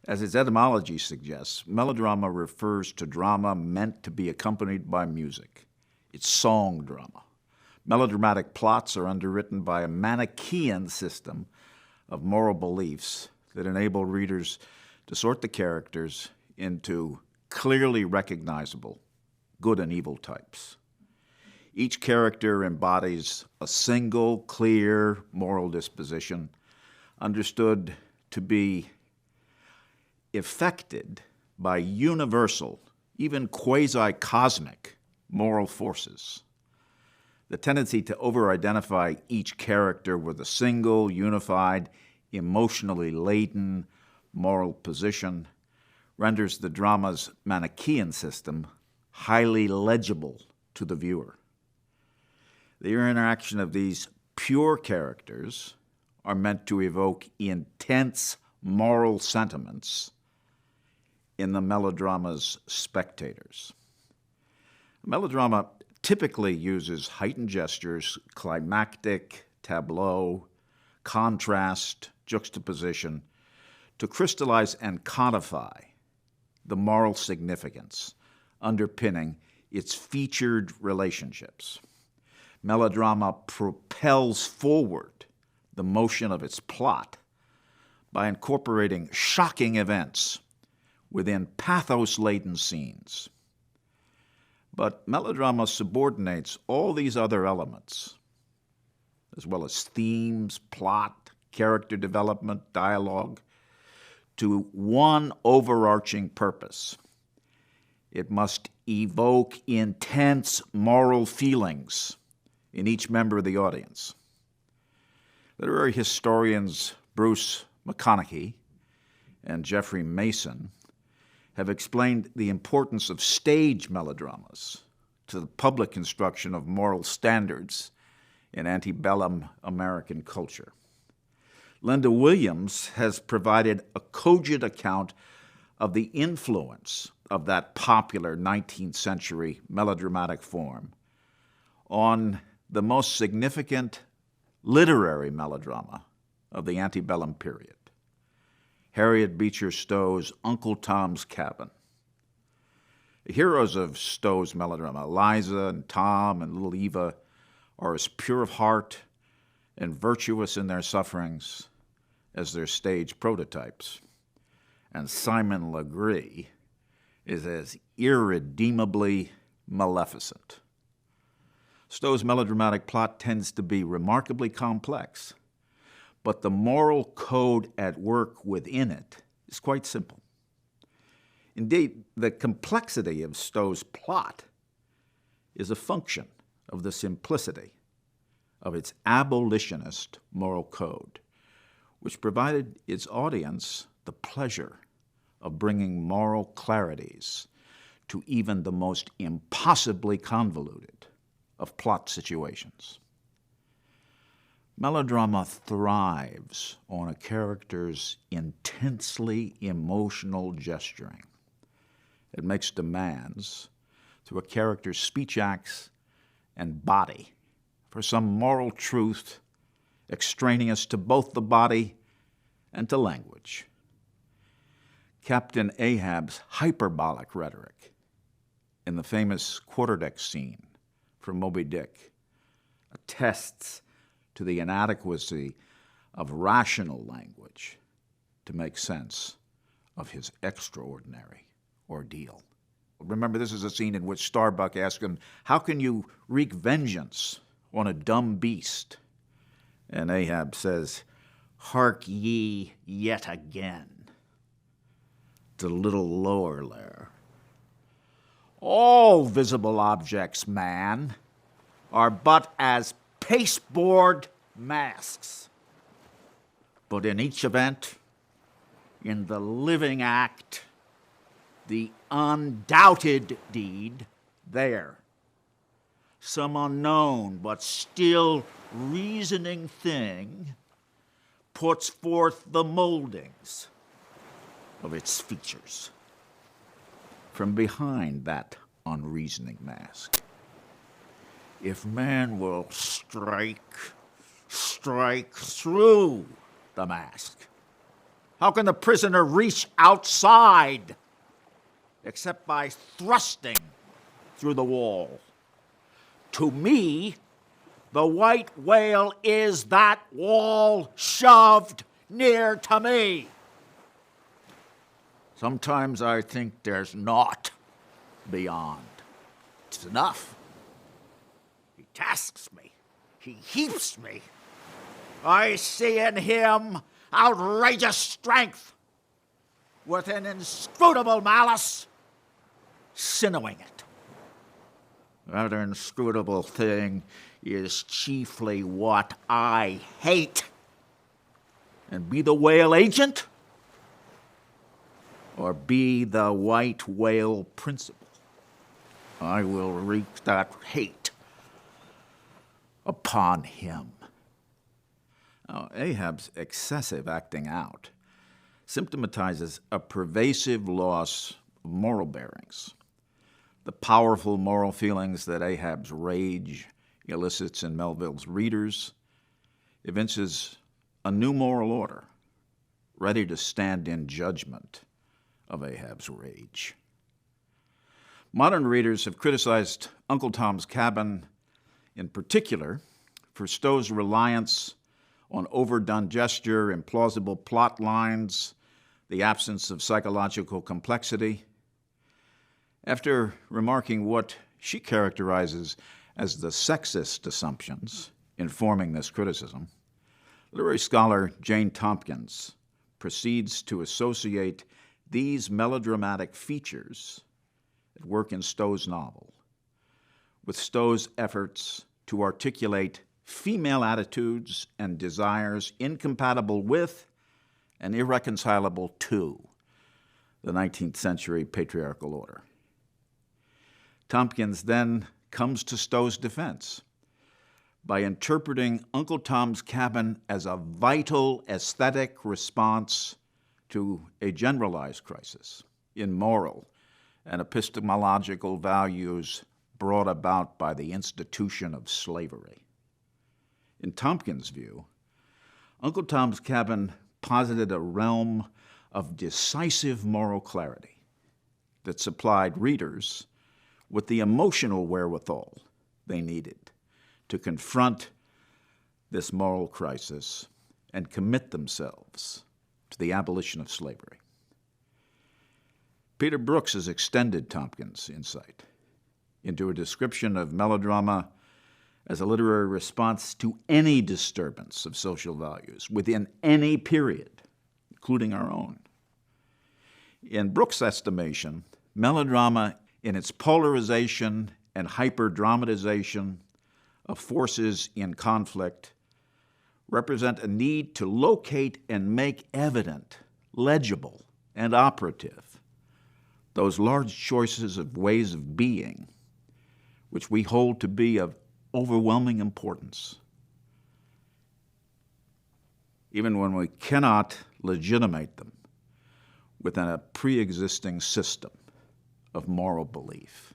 As its etymology suggests, melodrama refers to drama meant to be accompanied by music. It's song drama. Melodramatic plots are underwritten by a Manichaean system of moral beliefs that enable readers to sort the characters into clearly recognizable good and evil types. Each character embodies a single, clear moral disposition, understood to be affected by universal, even quasi-cosmic, moral forces. The tendency to over-identify each character with a single, unified, emotionally laden moral position renders the drama's Manichaean system highly legible to the viewer. The interaction of these pure characters are meant to evoke intense moral sentiments in the melodrama's spectators. Melodrama typically uses heightened gestures, climactic, tableau, contrast, juxtaposition, to crystallize and codify the moral significance underpinning its featured relationships. Melodrama propels forward the motion of its plot by incorporating shocking events within pathos-laden scenes. But melodrama subordinates all these other elements, as well as themes, plot, character development, dialogue, to one overarching purpose. It must evoke intense moral feelings in each member of the audience. Literary historians Bruce McConaughey and Jeffrey Mason have explained the importance of stage melodramas to the public construction of moral standards in antebellum American culture. Linda Williams has provided a cogent account of the influence of that popular 19th century melodramatic form on the most significant literary melodrama of the antebellum period, Harriet Beecher Stowe's Uncle Tom's Cabin. The heroes of Stowe's melodrama, Eliza and Tom and little Eva, are as pure of heart and virtuous in their sufferings as their stage prototypes. And Simon Legree is as irredeemably maleficent. Stowe's melodramatic plot tends to be remarkably complex, but the moral code at work within it is quite simple. Indeed, the complexity of Stowe's plot is a function of the simplicity of its abolitionist moral code, which provided its audience the pleasure of bringing moral clarities to even the most impossibly convoluted of plot situations. Melodrama thrives on a character's intensely emotional gesturing. It makes demands through a character's speech acts and body for some moral truth extraneous to both the body and to language. Captain Ahab's hyperbolic rhetoric in the famous quarterdeck scene from Moby Dick attests to the inadequacy of rational language to make sense of his extraordinary ordeal. Remember, this is a scene in which Starbuck asks him, "How can you wreak vengeance on a dumb beast?" And Ahab says, "Hark ye yet again." It's a little lower there. All visible objects, man, are but as pasteboard masks. But in each event, in the living act, the undoubted deed, there, some unknown but still reasoning thing puts forth the moldings of its features from behind that unreasoning mask. If man will strike through the mask, How can the prisoner reach outside except by thrusting through the wall? To me, the white whale is that wall shoved near to me. Sometimes I think there's naught beyond. It's enough. He tasks me. He heaps me. I see in him outrageous strength with an inscrutable malice sinnowing it. That inscrutable thing is chiefly what I hate. And be the whale agent or be the white whale principle, I will wreak that hate upon him. Now, Ahab's excessive acting out symptomatizes a pervasive loss of moral bearings. The powerful moral feelings that Ahab's rage elicits in Melville's readers evinces a new moral order, ready to stand in judgment of Ahab's rage. Modern readers have criticized Uncle Tom's Cabin in particular for Stowe's reliance on overdone gesture, implausible plot lines, the absence of psychological complexity. After remarking what she characterizes as the sexist assumptions informing this criticism, literary scholar Jane Tompkins proceeds to associate these melodramatic features at work in Stowe's novel with Stowe's efforts to articulate female attitudes and desires incompatible with and irreconcilable to the 19th century patriarchal order. Tompkins then comes to Stowe's defense by interpreting Uncle Tom's Cabin as a vital aesthetic response to a generalized crisis in moral and epistemological values brought about by the institution of slavery. In Tompkins' view, Uncle Tom's Cabin posited a realm of decisive moral clarity that supplied readers with the emotional wherewithal they needed to confront this moral crisis and commit themselves to the abolition of slavery. Peter Brooks has extended Tompkins' insight into a description of melodrama as a literary response to any disturbance of social values within any period, including our own. In Brooks' estimation, melodrama, in its polarization and hyper-dramatization of forces in conflict, represent a need to locate and make evident, legible, and operative those large choices of ways of being which we hold to be of overwhelming importance, even when we cannot legitimate them within a pre-existing system of moral belief.